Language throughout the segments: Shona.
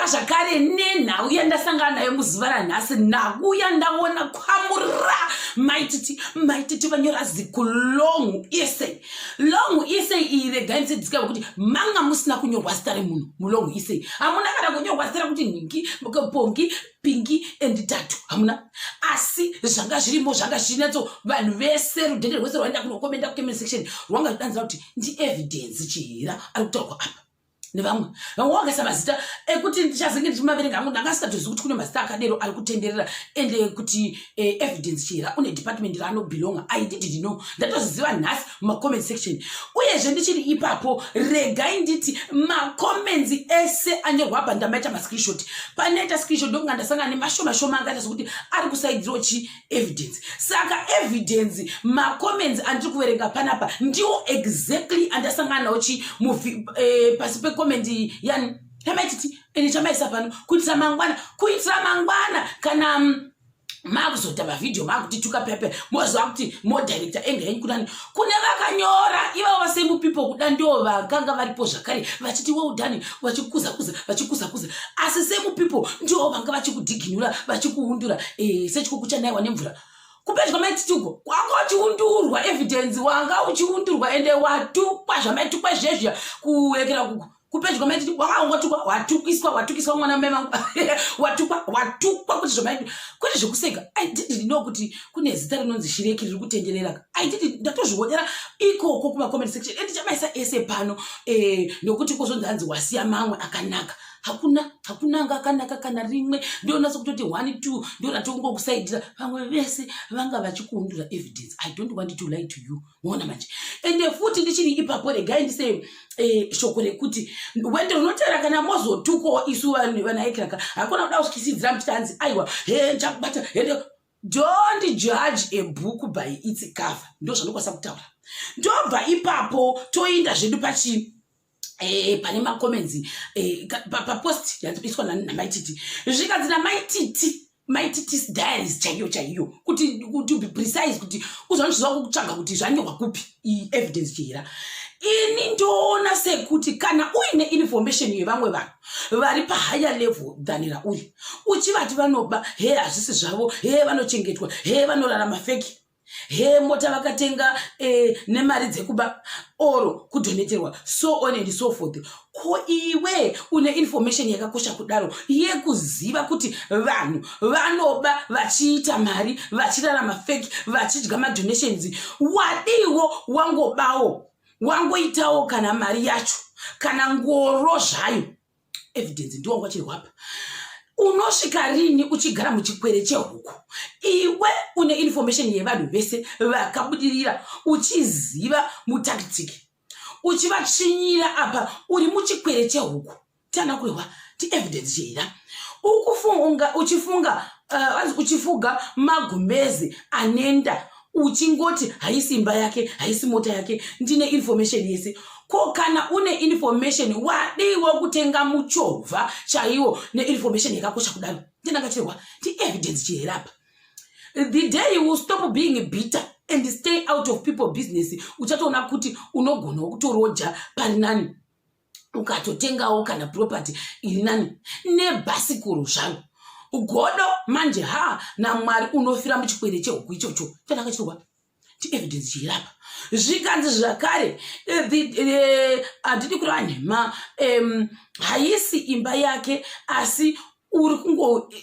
zvakare nenhau yandasangana nayo muzuva ranhasi, nhau yandaona kwamura maititi vanyora ziku long essay iyi. Regai ndidzidzika kuti manga musina kunyorwa zita remunhu mulong essay. Hamuna kana kunyorwa zita rekuti Nhingi, Pongi, Pingi and Tatu, hamuna. Asi zvanga zvirimo zvanga zvinatso vanhu vese rudhende rwese rwaenda kunokomenda kucomment section rwanga zvidanzira kuti ndi-evidence Chihera ari kutaurwa apa nevamwe vakasa mazita ekuti ndichazenge ndichimaverenga hangu ndanga asingatozivi kuti kune mazita akadero ari kutenderera ende kuti evidence Chihera une department raanobelonga. I didn't know, ndatoziva nhasi mumacomment section. Uyezve ndichiri ipapo regai nditi macomments ese anyorwa apa ndamaita mascreenshot. Panoita screenshot ndokunga ndasangana nemashoma angaita sokuti ari kusaidzirawo evidence. Saka evidence macomments andiri kuverenga panapa ndiwo exactly andasangana nawo pasi comment yani hamaititi ene chamaisa pano kuitira mangwana kana makuzota mavideo makutituka pepe mozwa kuti mo director enga yenyu kudani kune vakanyora iva vasembu people kuda ndio vakanga varipo zvakare vachiti well done vachikuza asi semu people ndio vanga vachikudiginura vachikuundura sechikuku chanaiwa nemvura kupedya maitituko wakachiundurwa evidence wanga uchiundurwa ende watukwa zvamaitukwa zvezvia kuekera kuku kupedya maititi wakaongotukwa watukiswa mwana memangu watukwa kuti zvamaitu kwete zvekuseka. I didn't know kuti kune zita rinonzi Shireki riri kutenderera. I didn't ndatozviwonera ikoko kuma comment section endi chamaisa ese pano nokuti kozonzi hanzi wasiya mamwe akanaka. Hakuna akanaka kana rimwe ndionasa kutoti 1 2 ndio ratongokusaidira pamwe vese vanga vachikuundura evidence. I don't want to lie to you muona manje ende futi ndichiri ipapo regai ndise shoko rekuti wende unotera kana mozotuko isu vanaikiraka hakuna kuda kusidzira mchitanzi aiwa nchakubata don't judge a book by its cover. Ndo zvanokwasa kutaura ndobva ipapo toinda zvedu pachi pane macomments papost yanzoiswa namaititi zvikadzina maititi's diaries chaiyo kuti to be precise kuti uzvanzvizwa kutsvaga kuti zvanyorwa kupi evidence Chihera. Ini ndoona sekuti kana uine information yevamwe vanhu vari pahigher level than rauri uchivati vanoba hazvisi zvavo vanochengetwa vanorarama feki mota vakatenga nemari dzekuba oro kudoneterwa so on and so forth. Ko iwe une information yakakosha kudaro yekuziva kuti vanhu vanoba vachiita mari vachirarama feki vachidya madonations wadiwo wangoitawo kana mari yacho kana ngoro zvayo evidence ndiwo wachirwapa. Unosvika rini uchigara muchikwere chehuku iwe une information yevanhu vese vakabudirira uchiziva mutactic uchivachinyira apa uri muchikwere chehuku tana kurehwa ti evidence Chihera uchifunga magumbeze anenda uchingoti haisi imba yake haisi mota yake ndine information yese. Ko kana une information wadiwa kutenga muchovha chaiwo neinformation yakakosha kudaro ndinangachirwa ti evidence Chihera apa. The day you will stop being bitter and stay out of people business uchatoona kuti unogona kutoroja pari nani ukatotengawo kana property iri nani nebhasikoro zvaro ugodo manje naMwari unofira muchikwere chehuku ichocho ndinangachirwa ti evidence Chihera apa. Zvikanzi zvakare handidi kureva nhema haisi imba yake asi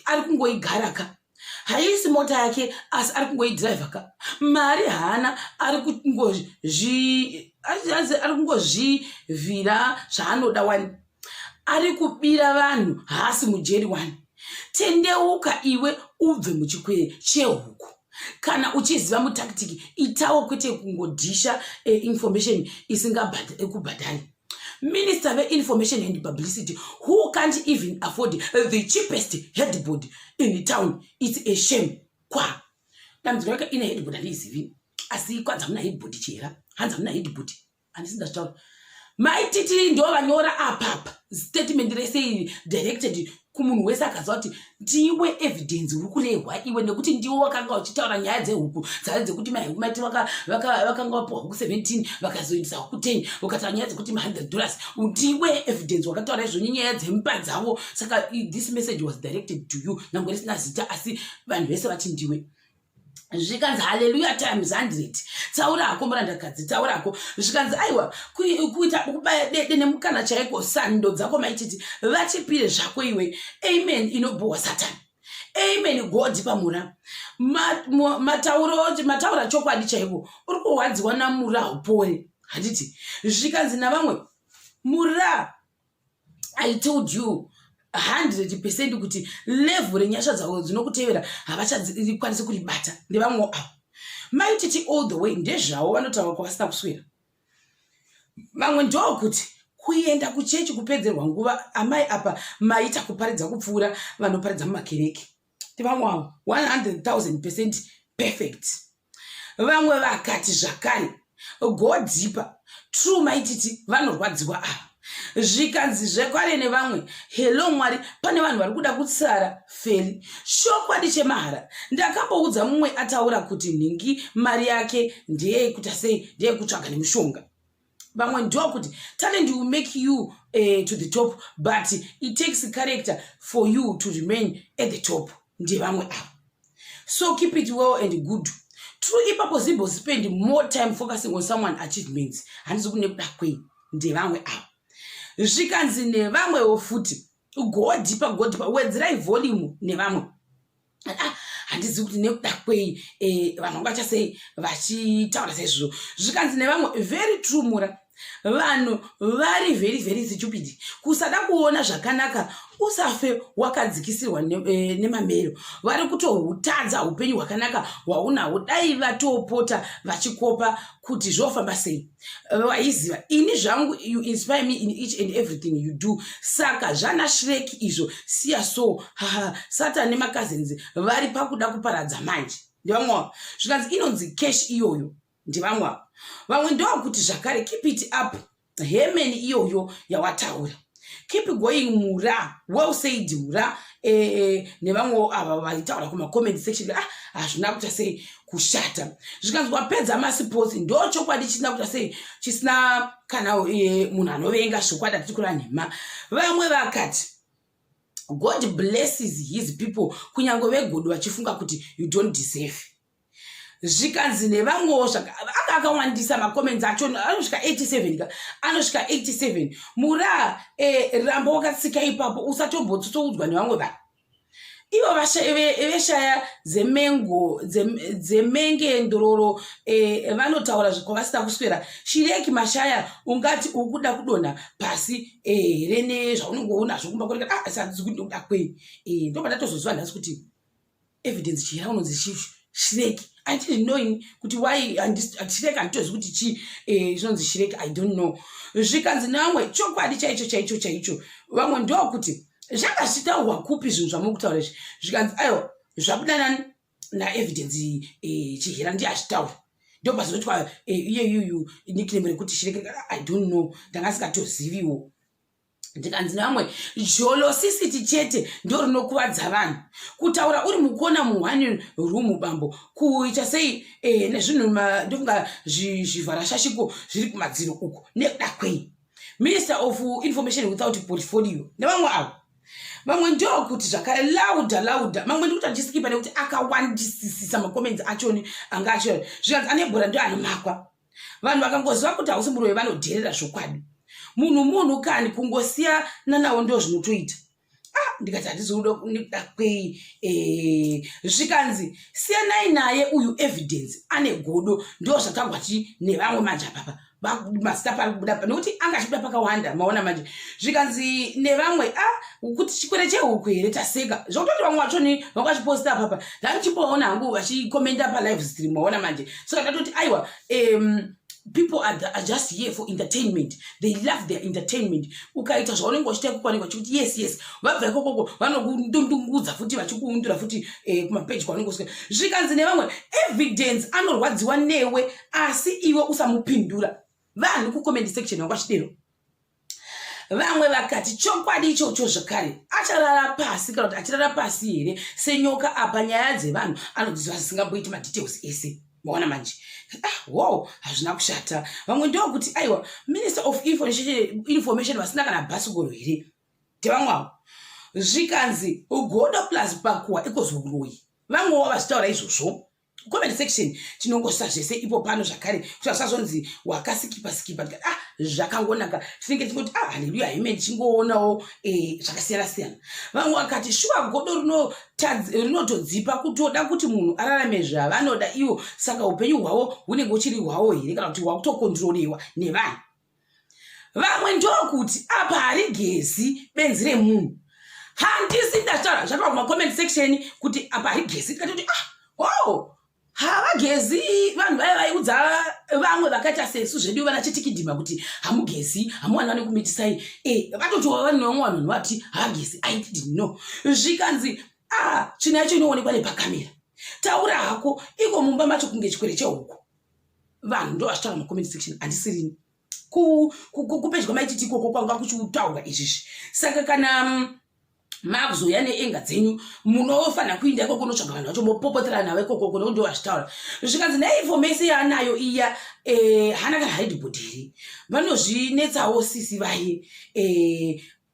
ari kungoigaraka haisi mota yake asi ari kungoidhiraivha ka mari haana ari kungozvivhira zvaanoda wani ari kubira vanhu haasi mujeri wani. Tendeuka iwe ubve muchikwere chehuku kana uchiziva mutactic itawo kwete kungodhisha information isingakubhadhari. Minister of Information and Publicity who can't even afford the cheapest headboard in the town. It's a shame. Kwa ndamzweka ine headboard andizivi asi kwanza muna headboard Chihera hanza muna headboard anisinda chitaura maititi ndo vanyora apapa statement rese directed kumunhu wese akaziva kuti ndiwe evidence uri kurehwa iwe nekuti ndiwe wakanga uchitaura nyaya dzehuku dzava dzekuti maiti vakanga vapuwa huku 17 vakazoendesa huku 10 ukataura nyaya dzekuti $100 ndiwe evidence wakataura izvoni nyaya dzemba dzavo. Saka this message was directed to you, nangwe risina zita asi vanhu vese vati ndiwe. Zvikanzi hallelujah times 100 taurako murandakadzi taurako zvikanzi aiwa kuita kubaya dede nemukana chaiko sando dzako maititi vachipire zvako iwe. Amen inobohwa Satani. Amen God pamura mataura chokwadi chaiko uri kurwadziwa namura upore handiti. Zvikanzi navamwe mura I told you 100% kuti level renyasha dzavo dzinokutevera havachakwanisi kuribata ndevamwe avo maititi all the way ndezvavo vanotaura kwavasina kuswera. Vamwe ndokuti kuenda kuchechi kupedzerwa nguva amai apa maita kuparidza kupfuura vanoparidza mumakereke ndevamwe avo 100,000% perfect. Vamwe vakati zvakare godipa true maititi vanorwadziwa ava. Zvikanzi zvekware nevamwe hello Mwari pane vanhu vari kuda kutsara feli chokwadi chemahara. Ndakamboudza mumwe ataura kuti nhingi mari yake ndeye kuita sei ndeye kutsvaga nemushonga. Vamwe ndokuti talent will make you to the top but it takes character for you to remain at the top. Ndevamwe avo. So keep it well and good. True ipapo spend more time focusing on someone's achievements. Handisi kunekuda kwei ndevamwe avo. Zvikanzi nevamwewo futi godipa wedzerai volume nevamwe handizi kuti nekuda kwei vanhu vachasei vachitaura saizvozvo. Zvikanzi nevamwe very true mura vanhu vari very stupid. Kusada kuona zvakanaka usafe wakadzikisirwa nemamero vari kutohutadza upenyu hwakanaka hwaunahwo dai vatopota vachikopa kuti zvofamba sei. Vaiziva ini zvangu you inspire me in each and everything you do. Saka zvana Shrek izvo siya so Satan nemakazens vari pakuda kuparadza manje ndivamwe. Zvikanzi inonzi cash iyoyo ndivamwe. Vamwe ndokuti zvakare keep it up hemen iyoyo yawataura. Keep going mura well said mura nevamwe ava vaitaura kuma-comment section hazvina kuita sei kushata. Zvikanzi wapedza masports ndo chokwadi chisina kuita sei chisina kana munhu anovenga zvokwadi atichikura nhema. Vamwe vakati God blesses his people kunyange vegodo vachifunga kuti you don't deserve. Zvikanzi nevamwewo akawandisa macomments acho anosvika 87 anosvika 87 mura rambo wakatsika ipapo usatombotoudzwa nevamwe vanhu ivo veshaya dzemenge ndororo vanotaura kwavasina kuswera Shireki mashaya ungati ukuda kudonha pasi here nezvaunenge unazvo kumba kurekera hadzisi kuti ndokuda kwei ndobva ndatozoziva nhasi kuti evidence chihera unonzi Shireki. I didn't know kuti why Shireki handitozi kuti chi zvinonzi Shireki I don't know. Zvikanzi nevamwe chokwadi chaicho vamwe ndokuti zvanga zvichitaurwa kupi zvinhu zvamukutaura izvi. Zvikanzi aiwa zvabudana naevidence chihera ndiye achitaura ndobva zvinotwa iyeyuyu nickname rekuti Shireki I don't know ndanga sikatoziviwo. Ndikanzi nevamwe jolosisiti chete ndo rinokuvadza vanhu. Kutaura uri mukona mu1 room bambo kuita sei nezvinhu ndofunga zvivharashashiko zviri kumadziro uko nekuda kwei. Minister of Information without portfolio nevamwe avo. Vamwe ndokuti zvakare lauda mamwe ndikuti achisikipa nekuti akawandisisa macomments achoni anga acho. Zvikanzi anebhora ndo anomakwa. Vanhu vakangoziva kuti hausi munhu wevanodherera zvokwadi. Munhu kani kungosiyana nawo ndo zvinotoita. Ndikati hatizoda nekuda kwei. Zvikanzi siyanai naye uyu evidence ane godo ndo zvakangwati nevamwe manje papa masita pari kubuda pa nokuti anga achibuda pakawanda maona manje. Zvikanzi nevamwe kuti chikwere chehuku here taseka zvokutoti vamwe vachoni vakachiposta papa ndachipoona hangu vachikomenda palive stream maona manje. So ndatoti aiwa people are just here for entertainment. They love their entertainment. Ukaita zvaunenge uchita kukwanikwa chikuti yes vabva ikoko vanokundundungudza futi vachikuundura futi kumapage kwaunenge usika. Zvikanzi nevamwe evidence anorwadziwa newe asi iwe usamupindura. Vanhu kucomment section wakachidero vamwe vakati chokwadi ichocho zvakare acharara pasi kana kuti achirara pasi here senyoka apa nyaya dzevanhu anodzidzwa zvisingamboiti madetails ese. Maona manje wow hazvina kushata. Vamwe ndokuti aiwa Minister of Information vasina kana bhasikoro here tevamwavo zvikanzi ugodo plus pakuwa ikozouroyi. Vamwewo vachitaura izvozvo comment section tinongosa zvese ipo pano zvakare kuti asazonzi wakasikipa zvakangonaka tinenge tingoti haleluya amen tingoonawo zvakasiyana siyana. Vamwe vakati shuwa godo rinotodzipa kutoda kuti munhu ararame zvavanoda ivo saka upenyu hwavo hunenge uchiri hwavo here kana kuti hwakutokontrolewa nevanhu. Vamwe ndokuti apa hari gezi benzi remunhu. Handisi ndataura zvakava kuma-comment section kuti apa hari gezi tikatoti wow havagezi vanhu vaiudza vamwe vakaita sesu zvedu vana chitikidhima kuti hamugezi hamuwana nekumitisai vatotova vanhu vanhu vati havagezi I didn't know. Zvikanzi china yacho inoonekwa nepakamera taura hako iko mumba macho kunge chikwere chehuku. Vanhu ndo vachitaura mu-comment section handisirini kupedya maititi ikoko kwanga kuchitaura izvizvi. Saka kana makuzoya neenga dzenyu munofanira kuinda ikoko kunotsvaga vanhu vacho mopopotera navo ikoko ndo vachitaura. Zvikanzi neinformation yaanayo iya hana kana haidhibhodhi here vanozvinetsawo sisi vaye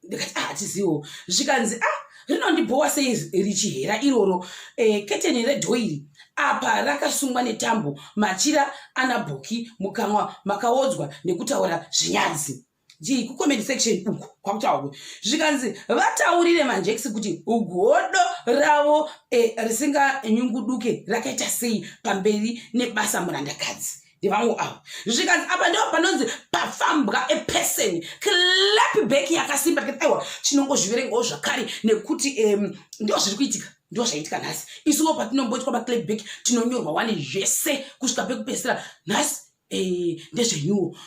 ndikati hatiziwo. Zvikanzi rinondibhowa sei richihera iroro keteni redhoiri apa rakasungwa netambo machira ana bhuki mukanwa makaodzwa nekutaura zvinyanzi. Ku-comment section uku kwakutaurwa zvikanzi vataurire manjekisi kuti ugodo ravo risinganyunguduke rakaita sei pamberi nebasa murandakadzi ndevamwe avo. Zvikanzi apa ndo panonzi pafambwa person clap back yakasimba tikati aiwa chinongozviverengawo zvakare nekuti ndo zviri kuitika ndo zvaitika nhasi. Isuwo patinomboitwa maclap back tinonyorwa wani zvese kusvika pekupedzisira nhasi ndezvenyuwo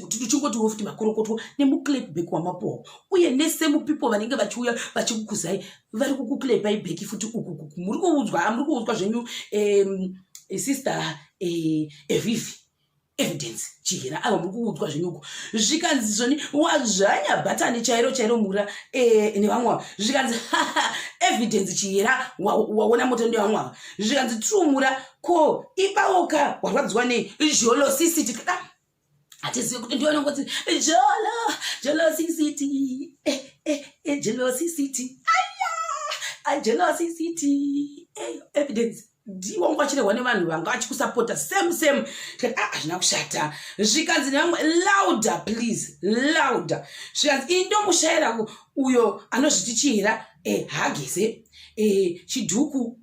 tichingoti futi makorokotwa nemuclapback wamapohwa uye nesemupipo vanenge vachiuya vachikukuzai vari kukuclapai bheki futi uku muri kuudzwa zvenyu sister Evivi evidence chihera ava muri kuudzwa zvenyuko. Zvikanzi zvoni wadzvanya bhatani chairo mura nevamwe. Zvikanzi evidence chihera waona moto ndevamwe. Zvikanzi trumura ko ibawoka warwadzwa nejolosisiti hatizivi kuti ndione ngoti jolosisiti jolosisiti jolosisiti evidence ndiwo ngwachirehwa nevanhu vanga vachikusapota same hazvina kushata. Zvikanzi nevamwe louder please louder. Zvikanzi iyi ndomushayira uyo anozviti chihera hageze chidhuku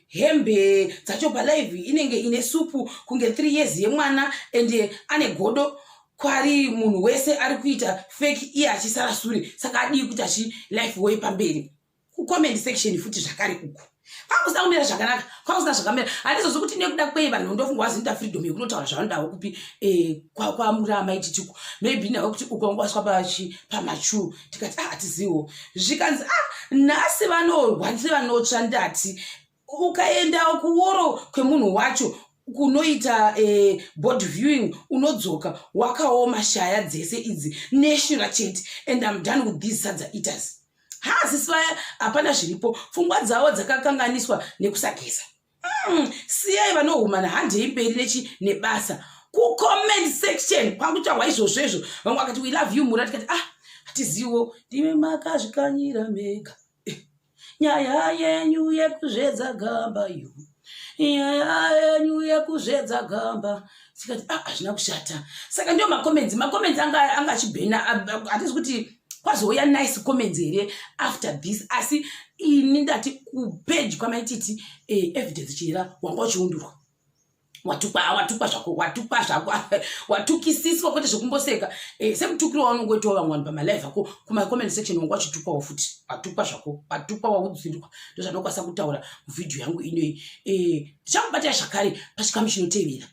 hembe dzacho palive inenge ine supu kunge 3 years yemwana ende ane godo kwari munhu wese ari kuita fake iye achisara sure saka adii kuti life way pamberi. Ku-comment section futi zvakare uku kwakusangomira zvakanaka kwakusina zvakamira handizozvi kuti nekuda kwei vanhu ndofunga wazinita freedom yekunotaura zvavanodawo kupi kwamura maititiku maybe navo kuti ukangwaswa pamachu tikati hatiziwo. Zvikanzi nhasi vanorwa sevanotsva ndati ukaendawo kuworo kwemunhu wacho kunoita board viewing unodzoka wakaoma shaya dzese idzi national chete and I'm done with these sadza eaters. Hazisi vaya hapana zviripo pfungwa dzavo dzakakanganiswa nekusageza. Siyai vanohumana handei mberi nebasa. Ku-comment section kwakutaurwa izvozvo vamwe vakati we love you mura tikati hatiziwo ndime makazvikanyira mega nyaya yenyu yekuzvedza gamba yo nyaya yenyu yekuzvedza gamba tikati hazvina kushata. Saka ndio macomments anga achibhena hatizi kuti kwazouya nice comments here after this asi ini ndati kupage kwamaititi evidence chihera wanga uchiundurwa watukwa zvako watukisiswa kwete zvokumboseka semutukiro waunongoitawo vamwe vanhu pamalive ako kuma-comment section wanga uchitukwawo futi watukwa zvako watukwa waudzirwa ndozvanokwanisa kutaura muvhidhiyo yangu inoyi. Ndichakubatira zvakare pachikamu chinotevera.